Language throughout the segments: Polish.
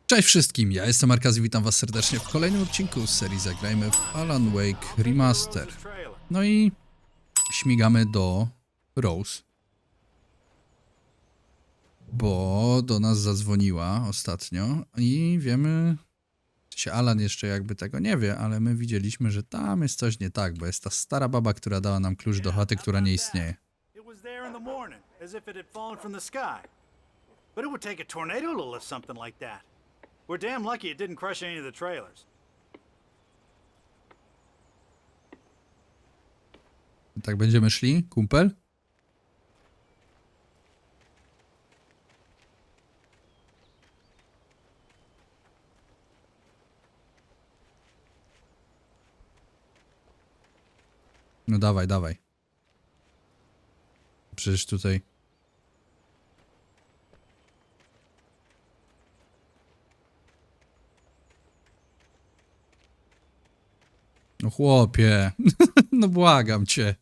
Cześć wszystkim, ja jestem Markaz i witam was serdecznie w kolejnym odcinku z serii Zagrajmy w Alan Wake Remastered. No i śmigamy do Rose, bo do nas zadzwoniła ostatnio i wiemy, że Alan jeszcze jakby tego nie wie, ale my widzieliśmy, że tam jest coś nie tak, bo jest ta stara baba, która dała nam klucz do chaty, która nie istnieje. But it would take a tornado to lift something like that. We're damn lucky it didn't crush any of the trailers. Tak będziemy szli, kumpel? No dawaj, dawaj. Przecież tutaj... No chłopie, no błagam cię.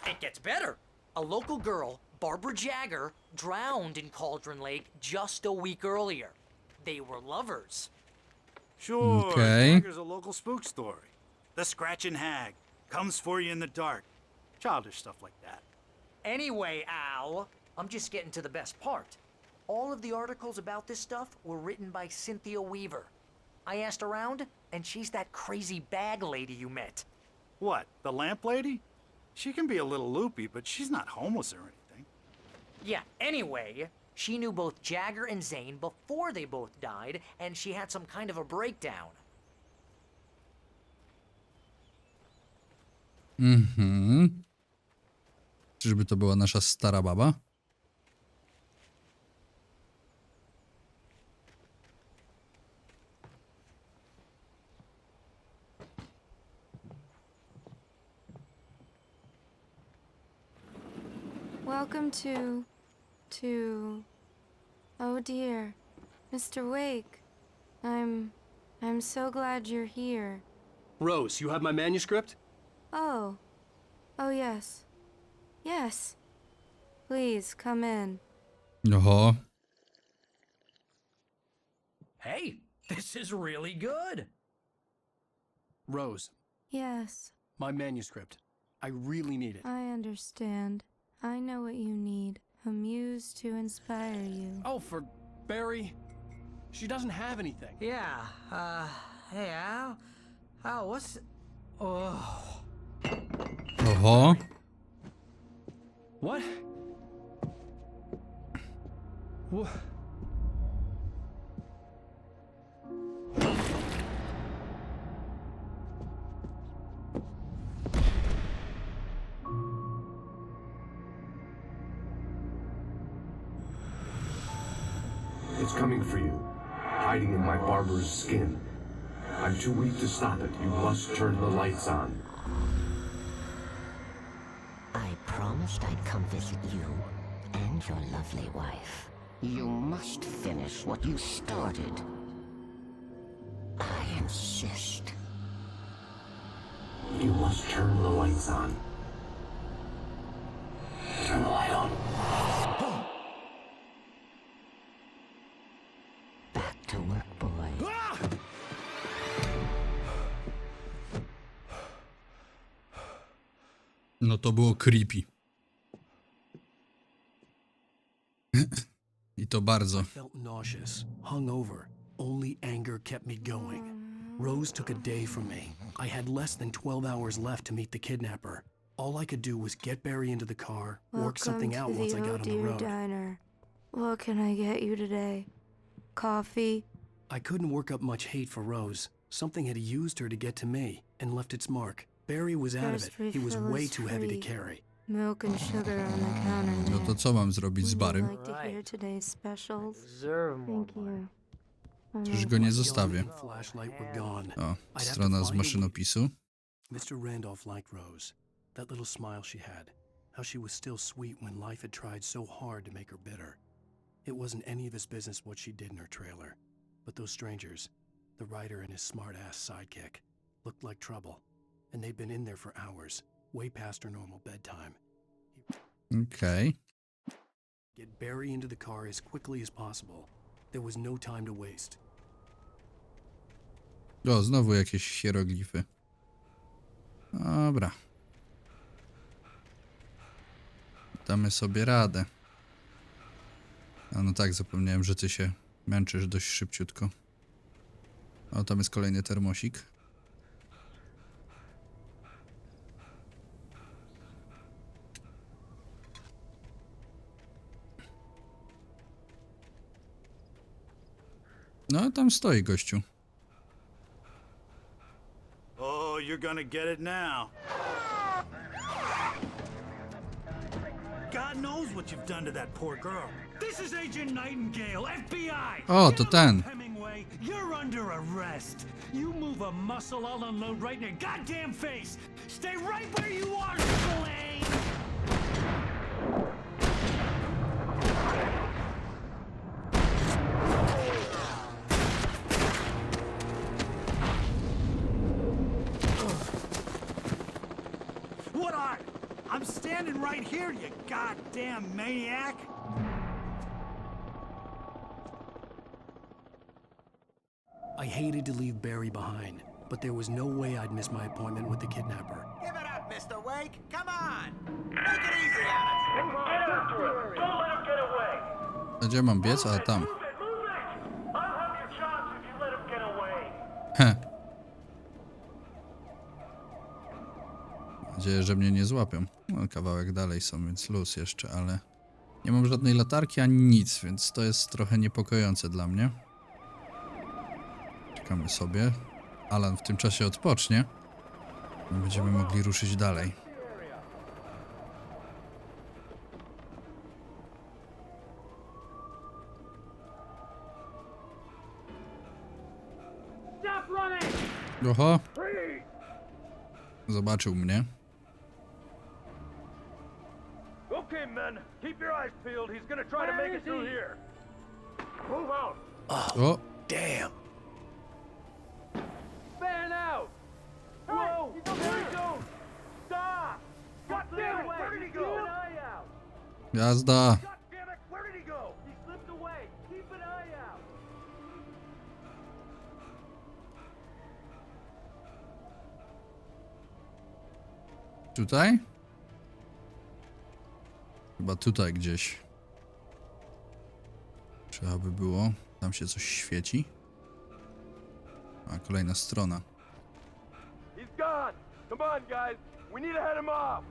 It gets better. A local girl, Barbara Jagger, drowned in Cauldron Lake just a week earlier. They were lovers. Sure, Okay. Jagger's a local spook story. The scratching hag comes for you in the dark. Childish stuff like that. Anyway, Al, I'm just getting to the best part. All of the articles about this stuff were written by Cynthia Weaver. I asked around, and she's that crazy bag lady you met. What, the lamp lady? She can be a little loopy, but she's not homeless or anything. Yeah, anyway, she knew both Jagger and Zane before they both died, and she had some kind of a breakdown. Mhm. Czyżby to była nasza stara baba? Welcome to... Oh dear, Mr. Wake. I'm so glad you're here. Rose, you have my manuscript? Oh. Oh yes. Yes. Please, come in. Oho. Hey, this is really good. Rose, Yes, my manuscript. I really need it. I understand. I know what you need. A muse to inspire you. Oh, for Barry? She doesn't have anything. Yeah, hey, Al? Al, what's... Oh... Oho. What? What? It's coming for you, hiding in my barber's skin. I'm too weak to stop it. You must turn the lights on. I promised I'd come visit you and your lovely wife. You must finish what you started. I insist. You must turn the lights on. Turn the light on. Back to work, boy. No to było creepy. I to bardzo. I felt nauseous, hungover. Only anger kept me going. Rose took a day from me. I had less than 12 hours left to meet the kidnapper. All I could do was get Barry into the car, work something out once I got on the road. Diner. What can I get you today? Coffee? I couldn't work up much hate for Rose. Something had used her to get to me and left its mark. Barry was out of it. He was way too heavy to carry. Milk and sugar on the counter. No to co mam zrobić z Barym? Would you like to hear today's specials? Thank you. Przecież go nie zostawię. The flashlight were gone. O, I'd have to strona z find a maszynopisu. Mr. Randolph liked Rose. That little smile she had. How she was still sweet when life had tried so hard to make her bitter. It wasn't any of his business what she did in her trailer. But those strangers, the writer and his smart-ass sidekick, looked like trouble. And they'd been in there for hours, way past her normal bedtime. Okej. Get Barry into the car as quickly as possible. There was no time to waste. O, znowu jakieś hieroglify. Dobra. Damy sobie radę. A no tak, zapomniałem, że ty się męczysz dość szybciutko. O, tam jest kolejny termosik. No, tam stoi gościu. Oh, you're gonna get it now. God knows what you've done to that poor girl. This is Agent Nightingale, FBI! O, to ten. Hemingway, you're under arrest. You move a muscle, I'll unload right in your goddamn face. Stay right where you are, Slane! What are? I'm standing right here, you goddamn maniac. I hated to leave Barry behind, but there was no way I'd miss my appointment with the kidnapper. Give it up, Mr. Wake. Come on. Make it easy on us. Get after him! Don't let him get away! A gdzie mam biec? A, tam. Move it! Move it! I'll have your chance if you let him get away! Heh. Mam nadzieję, że mnie nie złapią. No, kawałek dalej są, więc luz jeszcze, ale nie mam żadnej latarki ani nic, więc to jest trochę niepokojące dla mnie. Czekamy sobie. Alan w tym czasie odpocznie. I będziemy mogli ruszyć dalej. Oho! Zobaczył mnie. Okay, men, keep your eyes peeled. He's gonna try to make it through here. Move out! O! Damn! Fan out! Whoa! There he goes! Stop! God damn it! Where did he go? Keep an eye out! Jazda! God damn it! Where did he go? He slipped away. Keep an eye out! Tutaj? Chyba tutaj gdzieś. Trzeba by było. Tam się coś świeci. A, kolejna strona. He's gone! Come on, guys! We need to head him off!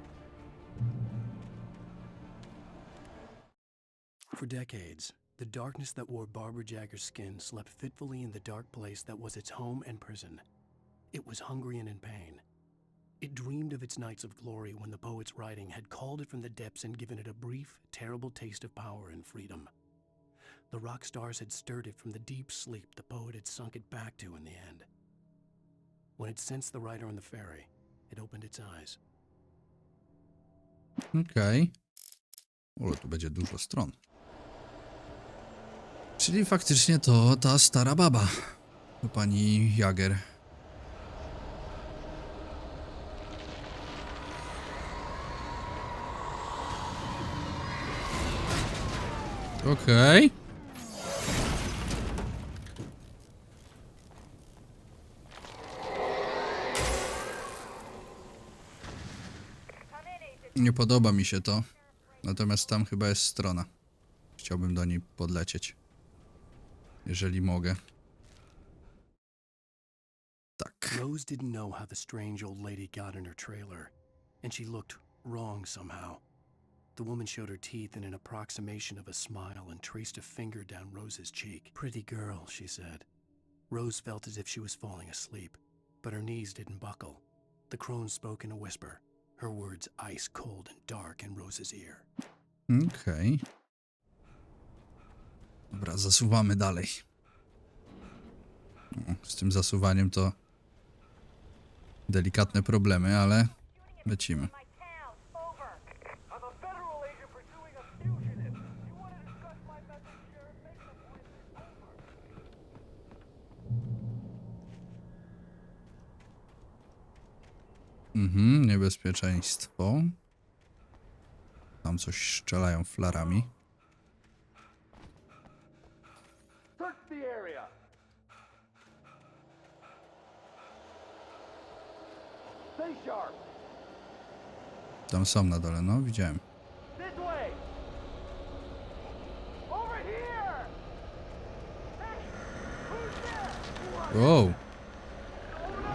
For decades, the darkness that wore Barbara Jagger's skin slept fitfully in the dark place that was its home and prison. It was hungry and in pain. It dreamed of its nights of glory when the poet's writing had called it from the depths and given it a brief, terrible taste of power and freedom. The rock stars had stirred it from the deep sleep the poet had sunk it back to in the end. When it sensed the writer on the ferry, it opened its eyes. Okej. O, tu będzie dużo stron. Czyli faktycznie to ta stara baba. To pani Jager. Okej. Nie podoba mi się to. Natomiast tam chyba jest strona. Chciałbym do niej podlecieć. Jeżeli mogę. Tak. Rose didn't know how the strange old lady got in her trailer, and she looked wrong somehow. The woman showed her teeth in an approximation of a smile and traced a finger down Rose's cheek. Pretty girl, she said. Rose felt as if she was falling asleep, but her knees didn't buckle. The crone spoke in a whisper, her words ice cold and dark in Rose's ear. Okej. Dobra, zasuwamy dalej. Z tym zasuwaniem to delikatne problemy, ale lecimy. Nie niebezpieczeństwo. Tam coś strzelają flarami. Search the area. Stay sharp. Tam są na dole, no widziałem. This way. Over here. Hey, who's there? Wow!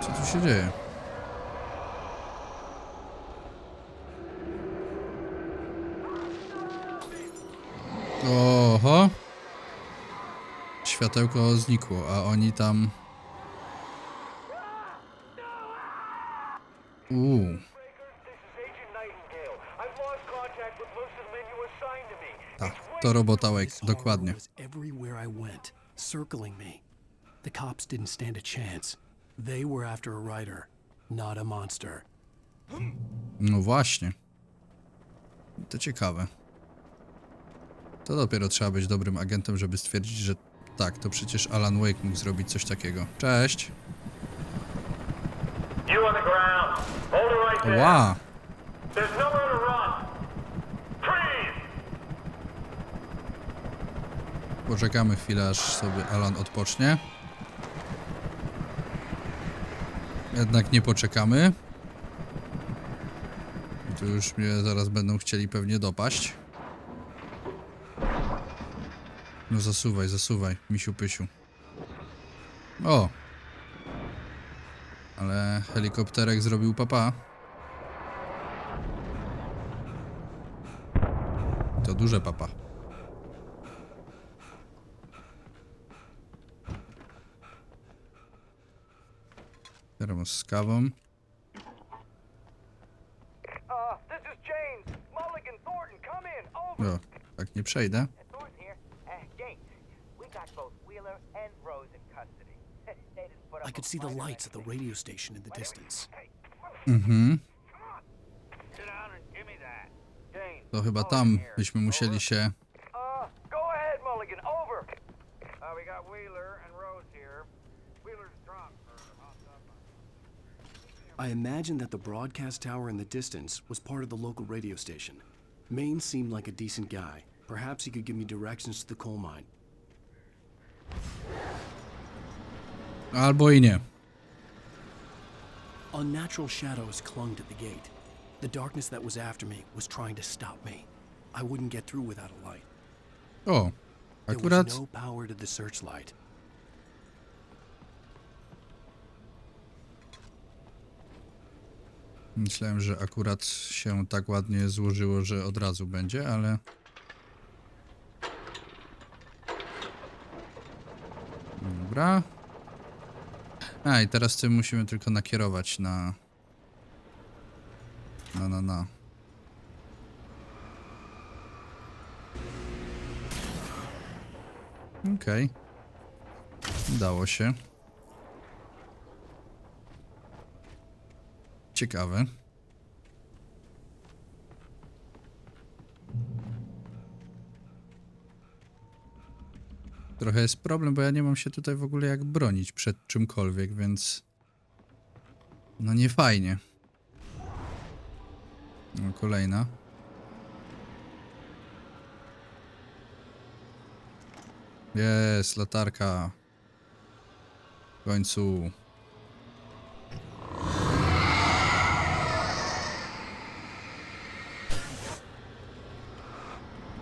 Co tu się dzieje? Oho! Światełko znikło, a oni tam... Tak, to robota Wake, dokładnie. Was everywhere I went, circling me. The cops didn't stand a chance. They were after a writer, not a monster. No właśnie. To ciekawe. To dopiero trzeba być dobrym agentem, żeby stwierdzić, że tak, to przecież Alan Wake mógł zrobić coś takiego. Cześć! Ła! Poczekamy chwilę, aż sobie Alan odpocznie. Jednak nie poczekamy. Tu już mnie zaraz będą chcieli pewnie dopaść. No zasuwaj, zasuwaj, misiu pysiu. O! Ale helikopterek zrobił papa. To duże papa. Termos z kawą. O, tak nie przejdę. I could see the lights at the radio station in the distance. To chyba tam byśmy musieli się... I imagined that the broadcast tower in the distance was part of the local radio station. Maine seemed like a decent guy. Perhaps he could give me directions to the coal mine. Albo i nie. Unnatural shadows clung to the gate. The darkness that was after me was trying to stop me. I wouldn't get through without a light. O, There akurat... was no power to the searchlight. Myślałem, że akurat się tak ładnie złożyło, że od razu będzie, ale... Dobra. A i teraz tym musimy tylko nakierować na... Okej. Udało się. Ciekawe. Trochę jest problem, bo ja nie mam się tutaj w ogóle jak bronić przed czymkolwiek, więc... No nie fajnie. No, kolejna. Jest, latarka. W końcu.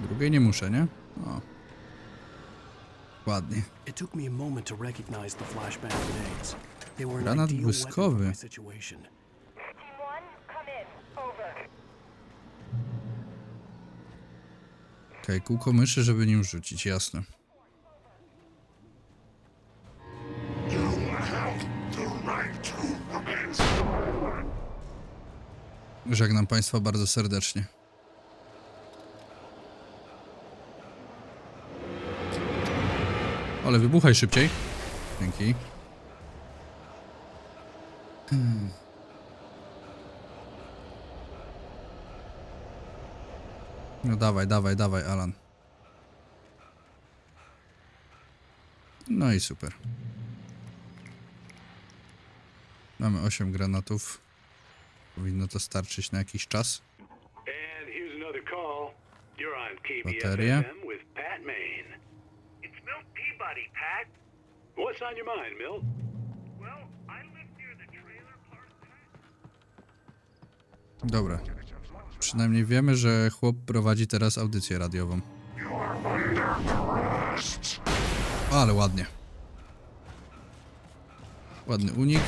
Drugiej nie muszę, nie? O. Ładnie. It took me a moment to recognize the flashbang grenades. They were an Granat ideal weapon for błyskowy. my situation. Okej, kółko myszy, żeby nim rzucić, jasne. Żegnam Państwa bardzo serdecznie. Ale wybuchaj szybciej. Dzięki. No dawaj, dawaj, dawaj, Alan. No i super. Mamy 8 granatów. Powinno to starczyć na jakiś czas. And here's another call. You're on Bateria. KBFM with Pat Maine. It's Milt Peabody, Pat. What's on your mind, Milt? Well, I live near the trailer park. Dobra. Przynajmniej wiemy, że chłop prowadzi teraz audycję radiową. Ale ładnie. Ładny unik.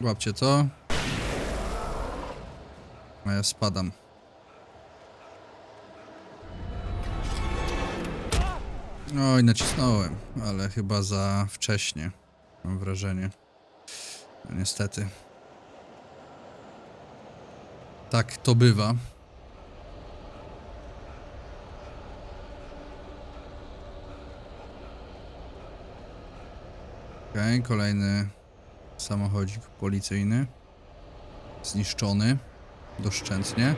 Łapcie to. A ja spadam. Oj, nacisnąłem, ale chyba za wcześnie. Mam wrażenie. No, niestety. Tak to bywa. Okej, kolejny samochodzik policyjny. Zniszczony. Doszczętnie.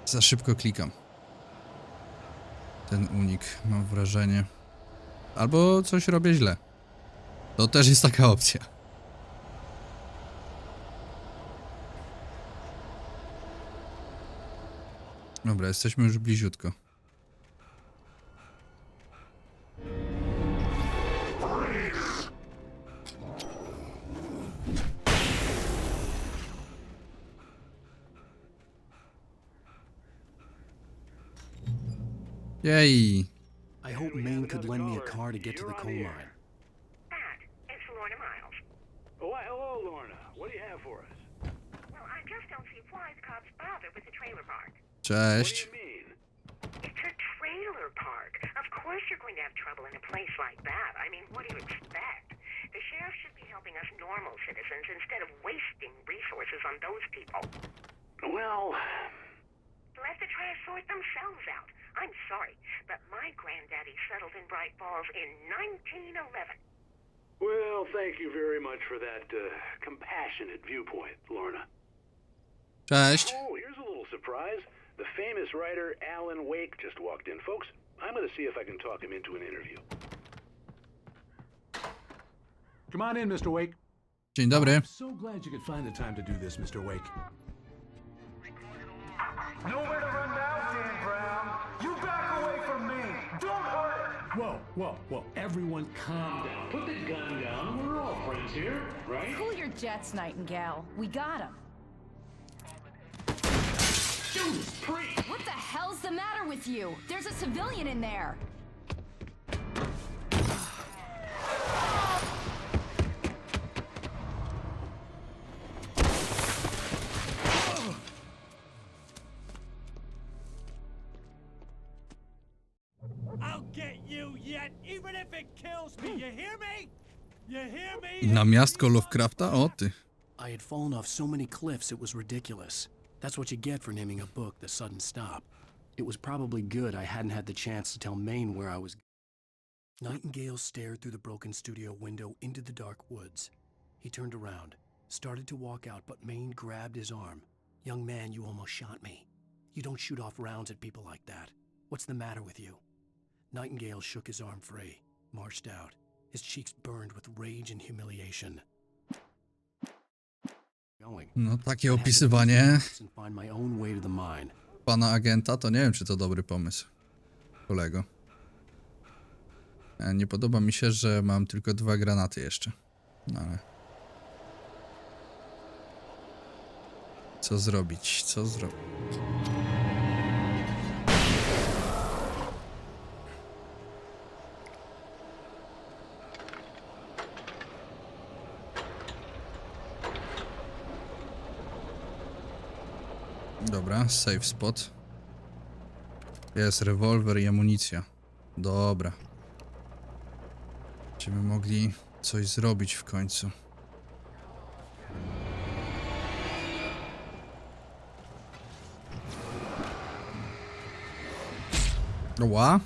Za szybko klikam. Ten unik, mam wrażenie. Albo coś robię źle. To też jest taka opcja. Dobra, jesteśmy już bliziutko. Yay! I hope Maine could lend me a car to get to the coal mine. Pat, it's Lorna Miles. Oh, why, hello, Lorna. What do you have for us? Well, I just don't see why the cops bother with the trailer park. Cześć. What do you mean? It's a trailer park. Of course you're going to have trouble in a place like that. I mean, what do you expect? The sheriff should be helping us normal citizens instead of wasting resources on those people. Well, Let the trash sort themselves out. I'm sorry, but my granddaddy settled in Bright Falls in 1911. well, thank you very much for that compassionate viewpoint, Lorna. Cześć. Oh, here's a little surprise. The famous writer Alan Wake just walked in, folks. I'm going to see if I can talk him into an interview. Come on in, Mr. Wake. Dzień dobry. So glad you could find the time to do this, Mr. Wake. Nowhere to run now, Dan Brown. You back away from me. Don't hurt her. Whoa. Everyone calm down. Put the gun down. We're all friends here, right? Cool your jets, Nightingale. We got him. Judas Priest! What the hell's the matter with you? There's a civilian in there. I'll get you yet, even if it kills me. You hear me? You hear me? Na miastko Lovecrafta? O ty. I had fallen off so many cliffs it was ridiculous. That's what you get for naming a book The Sudden Stop. It was probably good I hadn't had the chance to tell Maine where I was. Nightingale stared through the broken studio window into the dark woods. He turned around, started to walk out, but Maine grabbed his arm. Young man, you almost shot me. You don't shoot off rounds at people like that. What's the matter with you? Nightingale shook his arm free, marched out. His cheeks burned with rage and humiliation. No takie opisywanie And find my own way to the mine. pana agenta to nie wiem, czy to dobry pomysł, kolego. Nie podoba mi się, że mam tylko 2 granaty jeszcze. No ale... Co zrobić? Co zrobić? Dobra, safe spot. Jest rewolwer i amunicja. Dobra. Będziemy mogli coś zrobić w końcu. Ła?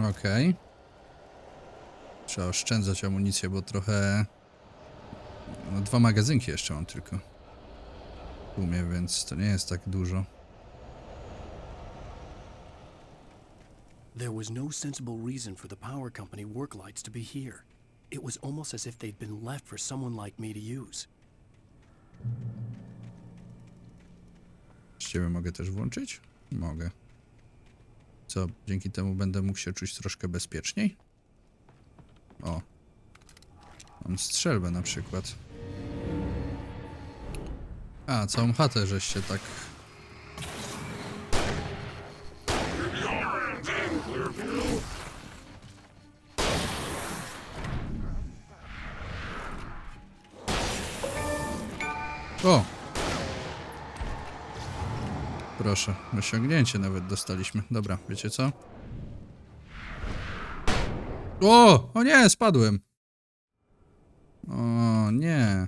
Okej. Trzeba oszczędzać amunicję, bo trochę... No 2 magazynki jeszcze mam tylko. W sumie, więc to nie jest tak dużo. There was no sensible reason for the power company work lights to be here. It was almost as if they'd been left for someone like me to use. Z ciebie mogę też włączyć? Mogę. Co, dzięki temu będę mógł się czuć troszkę bezpieczniej? O. Mam strzelbę na przykład. A, całą chatę żeście tak... O! Proszę, osiągnięcie nawet dostaliśmy. Dobra, wiecie co? O! O nie, spadłem! O nie.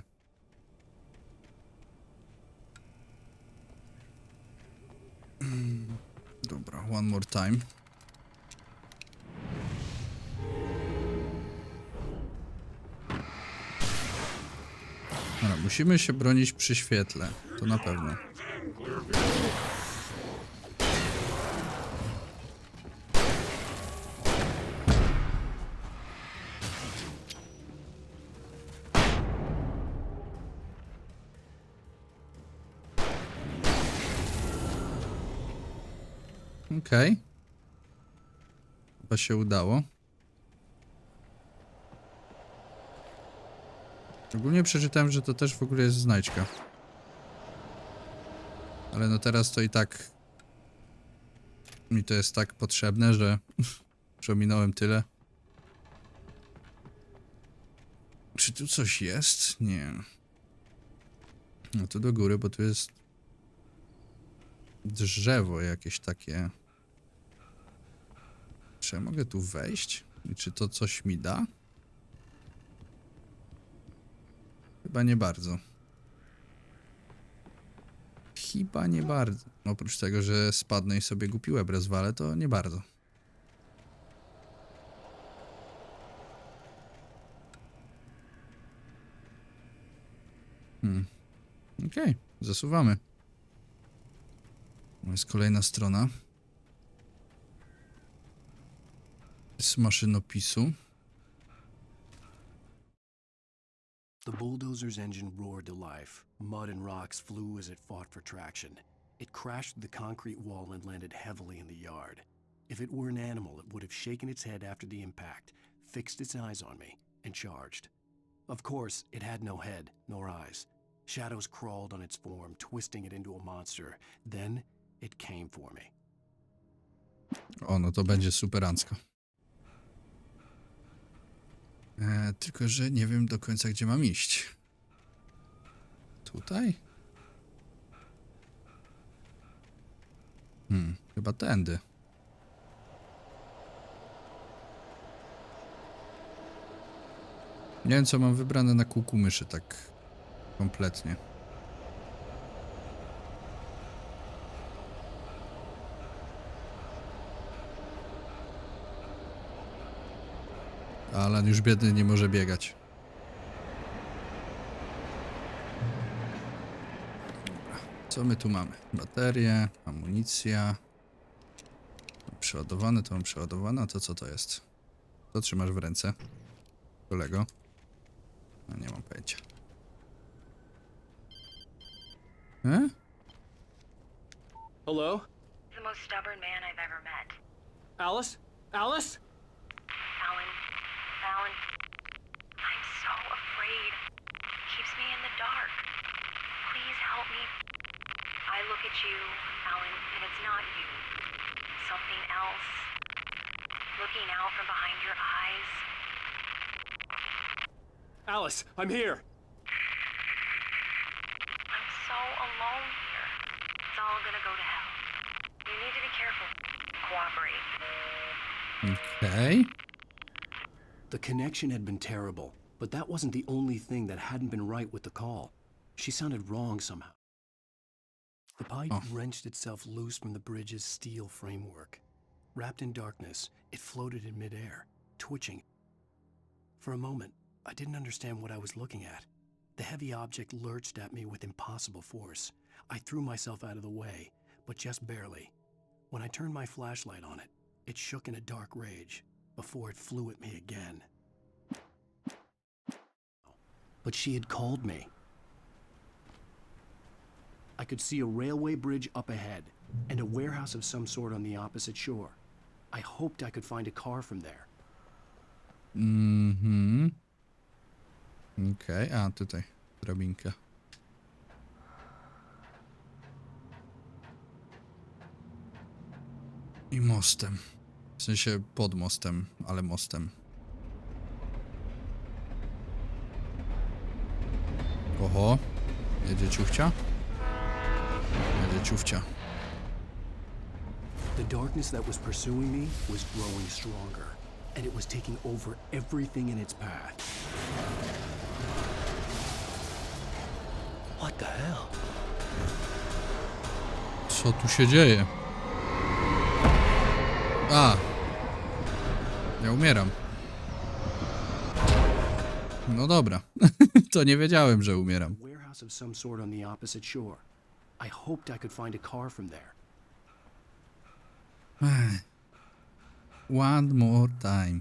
Dobra, one more time. Dobra, musimy się bronić przy świetle. To na pewno. Okej. Chyba się udało. Ogólnie przeczytałem, że to też w ogóle jest znajdźka. Ale no teraz to i tak... Mi to jest tak potrzebne, że... Przeminąłem tyle. Czy tu coś jest? Nie. No to do góry, bo tu jest... Drzewo jakieś takie... Czy ja mogę tu wejść? I czy to coś mi da? Chyba nie bardzo. Chyba nie bardzo. Oprócz tego, że spadnę i sobie głupi łeb rozwalę, to nie bardzo. Okej, zasuwamy. Jest kolejna strona. Z maszynopisu. The bulldozer's engine roared to life. Mud and rocks flew as it fought for traction. It crashed through the concrete wall and landed heavily in the yard. If it were an animal, it would have shaken its head after the impact, fixed its eyes on me, and charged. Of course, it had no head, nor eyes. Shadows crawled on its form, twisting it into a monster. Then, it came for me. O, no to będzie superancko. Tylko, że nie wiem do końca, gdzie mam iść. Tutaj? Chyba tędy. Nie wiem, co mam wybrane na kółku myszy, tak kompletnie. Alan już biedny nie może biegać. Dobra. Co my tu mamy? Baterie, amunicja. Przeładowane, to mam przeładowane. A to co to jest? Co trzymasz w ręce? Kolego? No nie mam pojęcia. Hello? The most stubborn man I've ever met. Alice? Alice? Alan, I'm so afraid. Keeps me in the dark. Please help me. I look at you, Alan, and it's not you. Something else. Looking out from behind your eyes. Alice, I'm here. I'm so alone here. It's all gonna go to hell. You need to be careful. Cooperate. Okay. The connection had been terrible, but that wasn't the only thing that hadn't been right with the call. She sounded wrong somehow. The pipe wrenched itself loose from the bridge's steel framework. Wrapped in darkness, it floated in midair, twitching. For a moment, I didn't understand what I was looking at. The heavy object lurched at me with impossible force. I threw myself out of the way, but just barely. When I turned my flashlight on it, it shook in a dark rage before it flew at me again. But she had called me. I could see a railway bridge up ahead and a warehouse of some sort on the opposite shore. I hoped I could find a car from there. Okej, a tutaj drabinka. I mostem. W sensie pod mostem, ale mostem. Oho, jedzie ciufcia? Jedzie ciufcia. The darkness that was pursuing me was growing stronger, and it was taking over everything in its path. What the hell? Co tu się dzieje? A! Ja umieram. No dobra. To nie wiedziałem, że umieram. Warehouse of some sort on the opposite shore. I hoped I could find a car from there. One more time.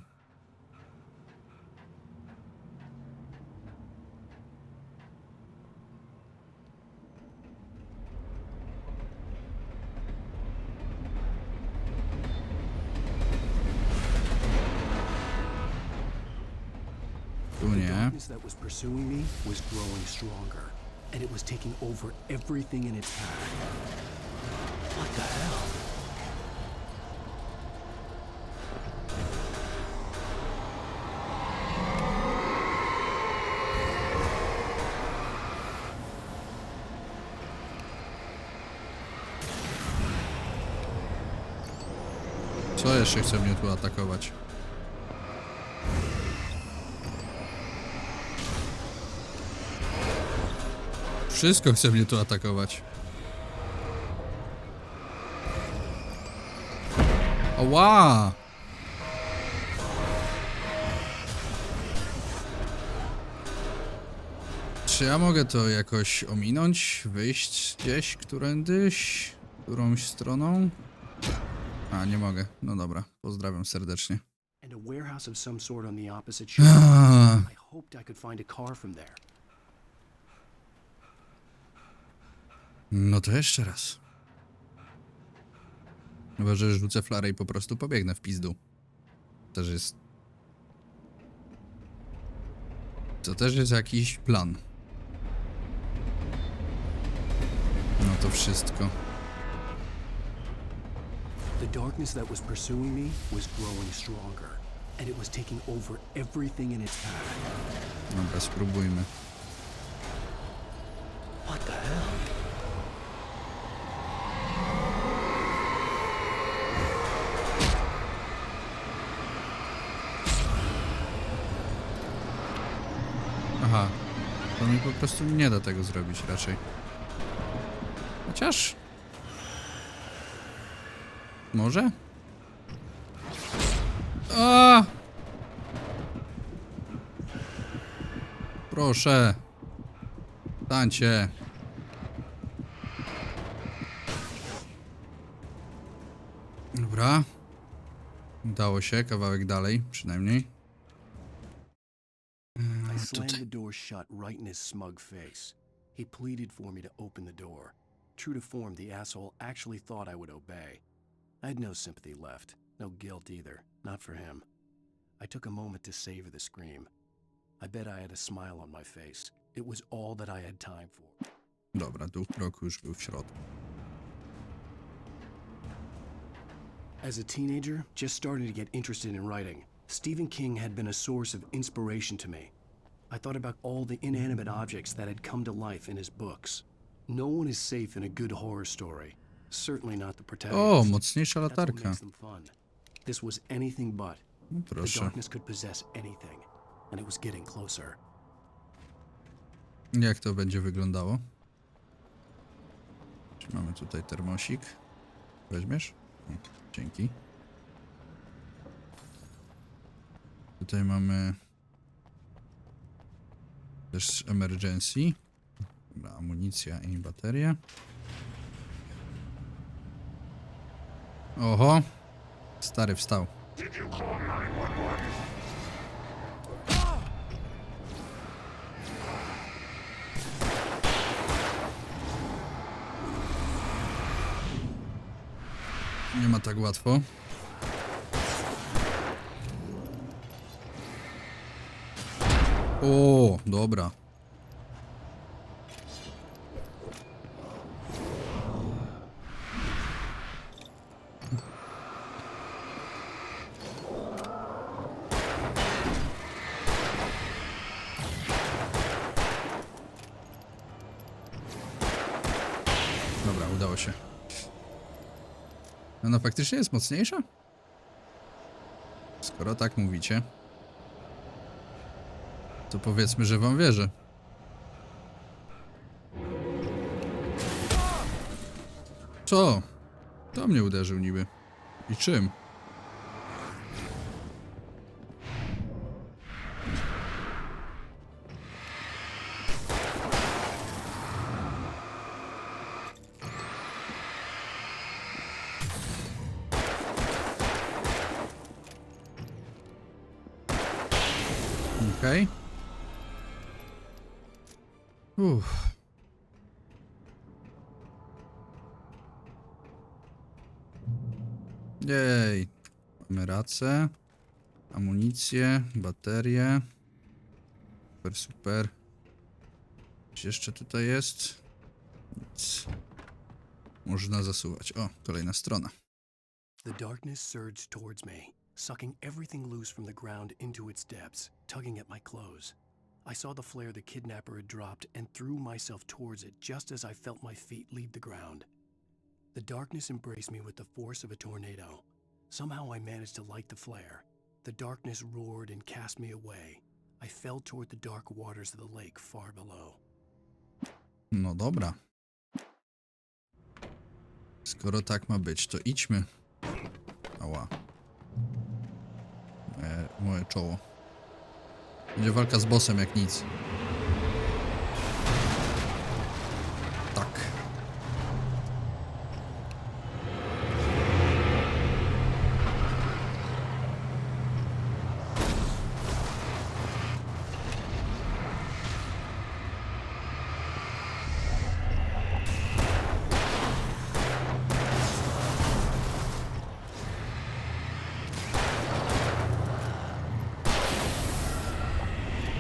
Tu The nie. darkness that was pursuing me was growing stronger, and it was taking over everything in its path. What the hell? Co jeszcze chce mnie tu atakować? Wszystko chce mnie tu atakować. Ała! Czy ja mogę to jakoś ominąć? Wyjść gdzieś, którąś stroną? A, nie mogę. No dobra, pozdrawiam serdecznie. And a warehouse of some sort on the opposite shore. I hoped I could find a car from there. No to jeszcze raz. Chyba, że rzucę flarę i po prostu pobiegnę w pizdu. Też jest... To też jest jakiś plan. No to wszystko. The darkness that was pursuing me was growing stronger, and it was taking over everything in its path. Dobra, spróbujmy. What the hell? Aha. To mi po prostu nie da tego zrobić raczej. Chociaż... Może? A! Proszę. Stańcie. Dobra. Udało się, kawałek dalej, przynajmniej. I slammed the door shut right in his smug face. He pleaded for me to open the door. True to form, the asshole actually thought I would obey. I had no sympathy left, no guilt either, not for him. I took a moment to savor the scream. I bet I had a smile on my face. It was all that I had time for. Dobra, duch roku już był w środku. As a teenager, just starting to get interested in writing, Stephen King had been a source of inspiration to me. I thought about all the inanimate objects that had come to life in his books. No one is safe in a good horror story. Certainly not the protagonist. O, mocniejsza That's what latarka. makes them fun. This was anything but. No, The proszę. darkness could possess anything, and it was getting closer. Jak to będzie wyglądało? Czy mamy tutaj termosik? Weźmiesz? Nie, dzięki. Tutaj mamy Też emergency. Dobra, amunicja i baterie. Oho. Stary wstał. Nie ma tak łatwo. O, dobra. Dobra, udało się. Ona faktycznie jest mocniejsza? Skoro tak mówicie, to powiedzmy, że wam wierzę. Co? To mnie uderzył niby. I czym? Okej. Jej. Mamy racę. Amunicję, baterie. Super, super. Coś jeszcze tutaj jest? Nic. Można zasuwać. O, kolejna strona. The darkness surged towards me, sucking everything loose from the ground into its depths, tugging at my clothes. I saw the flare the kidnapper had dropped and threw myself towards it just as I felt my feet leave the ground. The darkness embraced me with the force of a tornado. Somehow I managed to light the flare. The darkness roared and cast me away. I fell toward the dark waters of the lake far below. No dobra. Skoro tak ma być, to idźmy. Ała. Moje czoło. Będzie walka z bossem jak nic. Tak.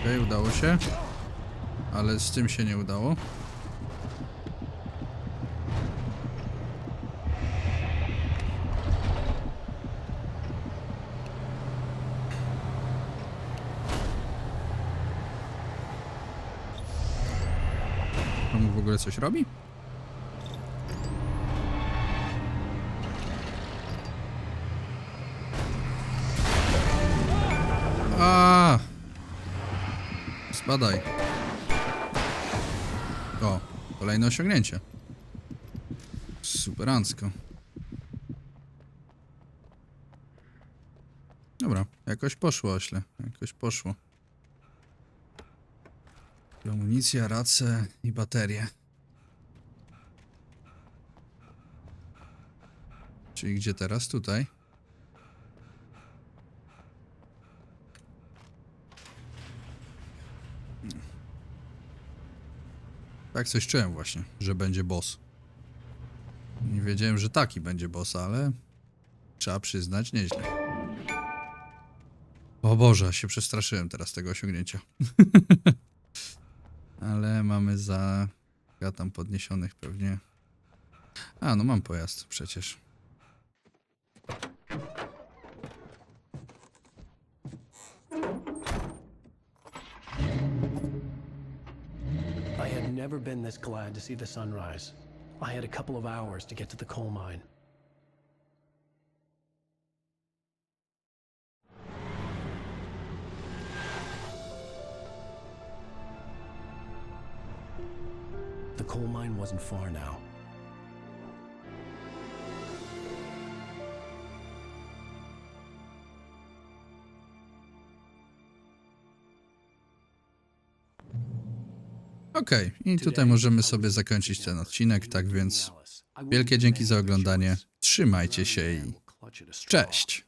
Okej, udało się. Ale z tym się nie udało. On w ogóle coś robi? A! Spadaj. O, kolejne osiągnięcie. Superancko. Dobra, jakoś poszło, ośle. Jakoś poszło. Amunicja, race i baterie. Czyli gdzie teraz? Tutaj. Tak coś czułem właśnie, że będzie boss. Nie wiedziałem, że taki będzie boss, ale trzeba przyznać, nieźle. O Boże, się przestraszyłem teraz tego osiągnięcia. Ale mamy za... Ja tam podniesionych pewnie. A, no mam pojazd przecież. I had never been this glad to see the sunrise. I had a couple of hours to get to the coal mine. The coal mine wasn't far now. Okej, i tutaj możemy sobie zakończyć ten odcinek, tak więc wielkie dzięki za oglądanie, trzymajcie się i cześć!